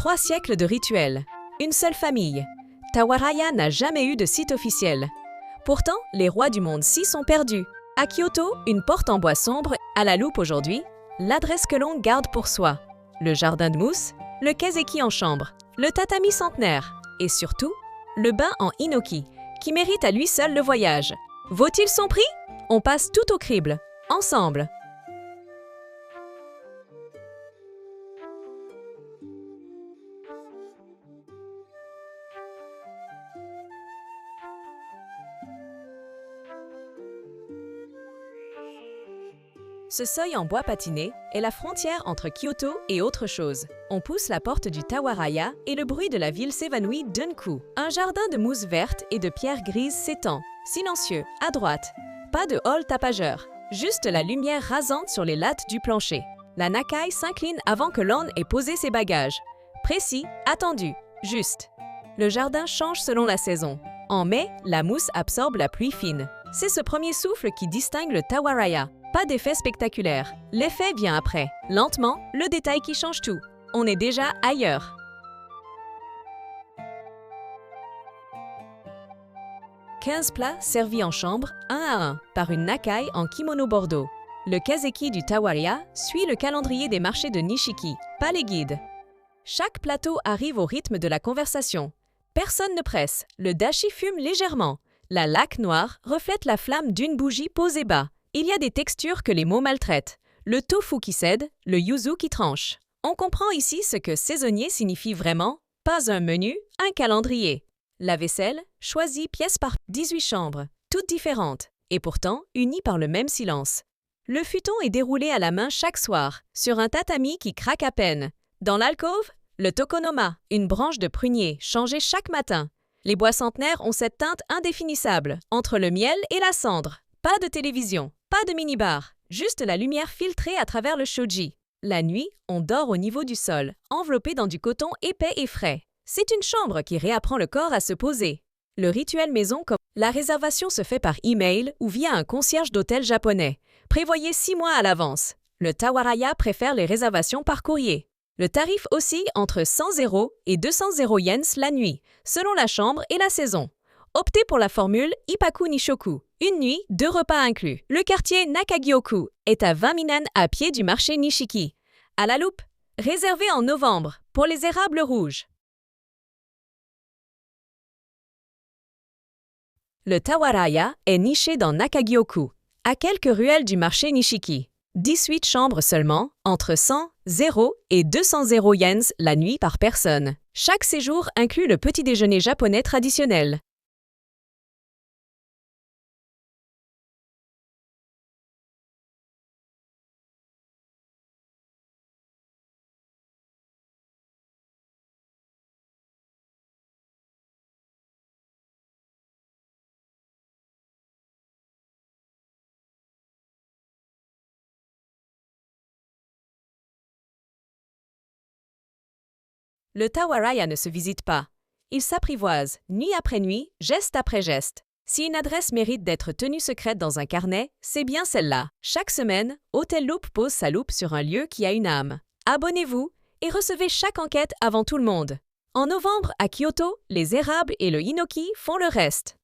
3 siècles de rituels. Une seule famille. Tawaraya n'a jamais eu de site officiel. Pourtant, les rois du monde s'y sont perdus. À Kyoto, une porte en bois sombre, à la loupe aujourd'hui, l'adresse que l'on garde pour soi. Le jardin de mousse, le kazeki en chambre, le tatami centenaire et surtout, le bain en hinoki, qui mérite à lui seul le voyage. Vaut-il son prix? On passe tout au crible, ensemble. Ce seuil en bois patiné est la frontière entre Kyoto et autre chose. On pousse la porte du Tawaraya et le bruit de la ville s'évanouit d'un coup. Un jardin de mousse verte et de pierres grises s'étend, silencieux, à droite. Pas de hall tapageur, juste la lumière rasante sur les lattes du plancher. La Nakai s'incline avant que l'on ait posé ses bagages. Précis, attendu, juste. Le jardin change selon la saison. En mai, la mousse absorbe la pluie fine. C'est ce premier souffle qui distingue le Tawaraya. Pas d'effet spectaculaire. L'effet vient après. Lentement, le détail qui change tout. On est déjà ailleurs. « 15 plats servis en chambre, un à un, par une Nakai en kimono bordeaux. Le kazeki du Tawaraya suit le calendrier des marchés de Nishiki, pas les guides. Chaque plateau arrive au rythme de la conversation. Personne ne presse, le dashi fume légèrement. La laque noire reflète la flamme d'une bougie posée bas. Il y a des textures que les mots maltraitent. Le tofu qui cède, le yuzu qui tranche. On comprend ici ce que saisonnier signifie vraiment. Pas un menu, un calendrier. La vaisselle, choisie pièce par 18 chambres, toutes différentes, et pourtant unies par le même silence. Le futon est déroulé à la main chaque soir, sur un tatami qui craque à peine. Dans l'alcôve, le tokonoma, une branche de prunier, changée chaque matin. Les bois centenaires ont cette teinte indéfinissable, entre le miel et la cendre. Pas de télévision, pas de minibar, juste la lumière filtrée à travers le shoji. La nuit, on dort au niveau du sol, enveloppé dans du coton épais et frais. C'est une chambre qui réapprend le corps à se poser. Le rituel maison comme la réservation se fait par email ou via un concierge d'hôtel japonais. Prévoyez 6 mois à l'avance. Le Tawaraya préfère les réservations par courrier. Le tarif oscille entre 100 € et 200 € yens la nuit, selon la chambre et la saison. Optez pour la formule Ippaku Nishoku, une nuit, 2 repas inclus. Le quartier Nakagyoku est à 20 minan à pied du marché Nishiki. À la loupe, réservé en novembre pour les érables rouges. Le Tawaraya est niché dans Nakagyoku, à quelques ruelles du marché Nishiki. 18 chambres seulement, entre 100 € et 200 € yens la nuit par personne. Chaque séjour inclut le petit déjeuner japonais traditionnel. Le Tawaraya ne se visite pas. Il s'apprivoise, nuit après nuit, geste après geste. Si une adresse mérite d'être tenue secrète dans un carnet, c'est bien celle-là. Chaque semaine, Hôtel Loupe pose sa loupe sur un lieu qui a une âme. Abonnez-vous et recevez chaque enquête avant tout le monde. En novembre, à Kyoto, les érables et le hinoki font le reste.